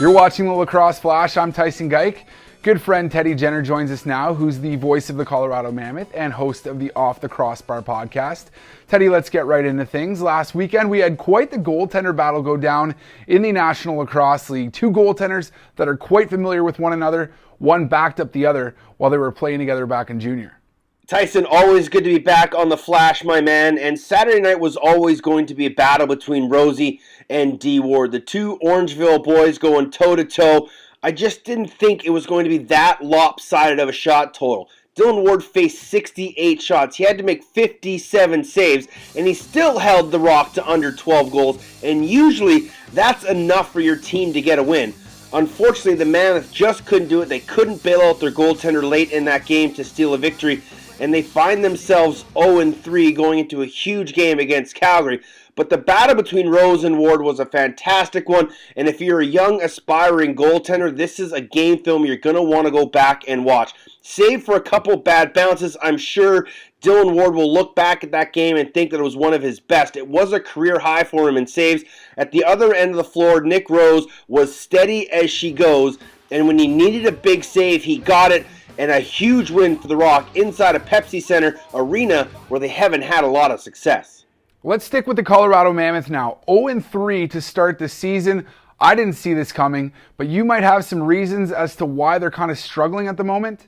You're watching the Lacrosse Flash. I'm Tyson Geik. Good friend Teddy Jenner joins us now, who's the voice of the Colorado Mammoth and host of the Off the Crossbar podcast. Teddy, let's get right into things. Last weekend, we had quite the goaltender battle go down in the National Lacrosse League. Two goaltenders that are quite familiar with one another. One backed up the other while they were playing together back in junior. Tyson, always good to be back on the Flash, my man. And Saturday night was always going to be a battle between Rosie and D. Ward. The two Orangeville boys going toe-to-toe. I just didn't think it was going to be that lopsided of a shot total. Dylan Ward faced 68 shots. He had to make 57 saves, and he still held the Rock to under 12 goals. And usually, that's enough for your team to get a win. Unfortunately, the Mammoth just couldn't do it. They couldn't bail out their goaltender late in that game to steal a victory. And they find themselves 0-3 going into a huge game against Calgary. But the battle between Rose and Ward was a fantastic one, and if you're a young, aspiring goaltender, this is a game film you're going to want to go back and watch. Save for a couple bad bounces, I'm sure Dylan Ward will look back at that game and think that it was one of his best. It was a career high for him in saves. At the other end of the floor, Nick Rose was steady as she goes, and when he needed a big save, he got it. And a huge win for the Rock inside a Pepsi Center arena where they haven't had a lot of success. Let's stick with the Colorado Mammoth now. 0-3 to start the season. I didn't see this coming, but you might have some reasons as to why they're kind of struggling at the moment.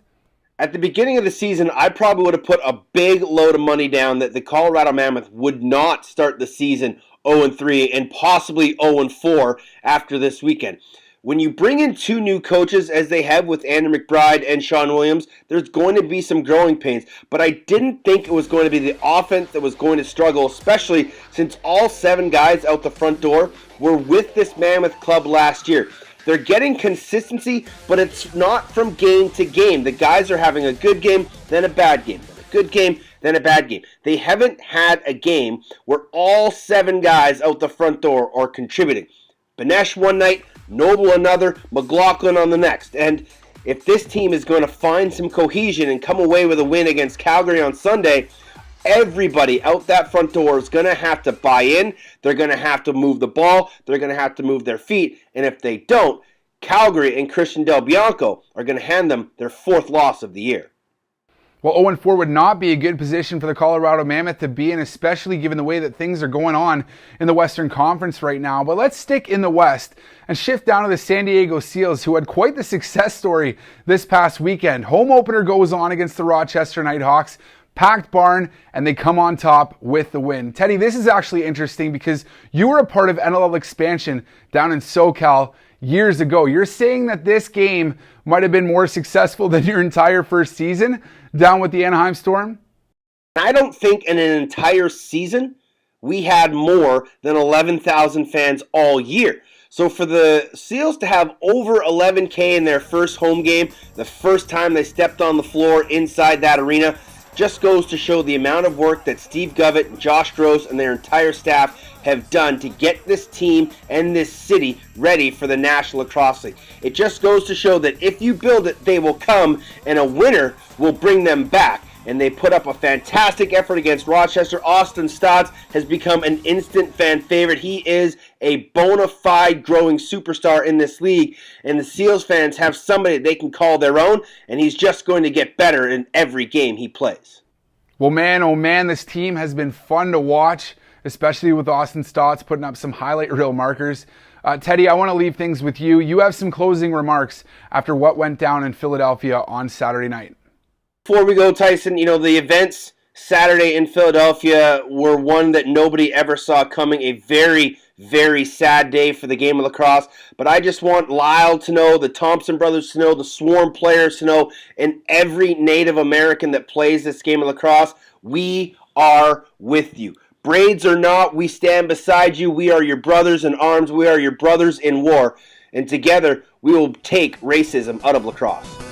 At the beginning of the season, I probably would have put a big load of money down that the Colorado Mammoth would not start the season 0-3 and possibly 0-4 after this weekend. When you bring in two new coaches, as they have with Andrew McBride and Sean Williams, there's going to be some growing pains. But I didn't think it was going to be the offense that was going to struggle, especially since all 7 guys out the front door were with this Mammoth club last year. They're getting consistency, but it's not from game to game. The guys are having a good game, then a bad game, then a good game, then a bad game. They haven't had a game where all 7 guys out the front door are contributing. Benesh one night, Noble another, McLaughlin on the next. And if this team is going to find some cohesion and come away with a win against Calgary on Sunday, everybody out that front door is going to have to buy in. They're going to have to move the ball. They're going to have to move their feet. And if they don't, Calgary and Christian Del Bianco are going to hand them their 4th loss of the year. Well, 0-4 would not be a good position for the Colorado Mammoth to be in, especially given the way that things are going on in the Western Conference right now. But let's stick in the West and shift down to the San Diego Seals, who had quite the success story this past weekend. Home opener goes on against the Rochester Nighthawks. Packed barn, and they come on top with the win. Teddy, this is actually interesting because you were a part of NLL expansion down in SoCal years ago. You're saying that this game might have been more successful than your entire first season down with the Anaheim Storm? I don't think in an entire season we had more than 11,000 fans all year. So for the Seals to have over 11K in their first home game, the first time they stepped on the floor inside that arena, just goes to show the amount of work that Steve Govett and Josh Gross and their entire staff have done to get this team and this city ready for the National Lacrosse League. It just goes to show that if you build it, they will come, and a winner will bring them back. And they put up a fantastic effort against Rochester. Austin Stotts has become an instant fan favorite. He is a bona fide growing superstar in this league, and the Seals fans have somebody they can call their own, and he's just going to get better in every game he plays. Well, man, oh man, this team has been fun to watch, especially with Austin Stotts putting up some highlight reel markers. Teddy, I want to leave things with you. You have some closing remarks after what went down in Philadelphia on Saturday night. Before we go, Tyson, the events Saturday in Philadelphia were one that nobody ever saw coming. A very, very sad day for the game of lacrosse. But I just want Lyle to know, the Thompson brothers to know, the Swarm players to know, and every Native American that plays this game of lacrosse, we are with you. Braids or not, we stand beside you. We are your brothers in arms. We are your brothers in war. And together, we will take racism out of lacrosse.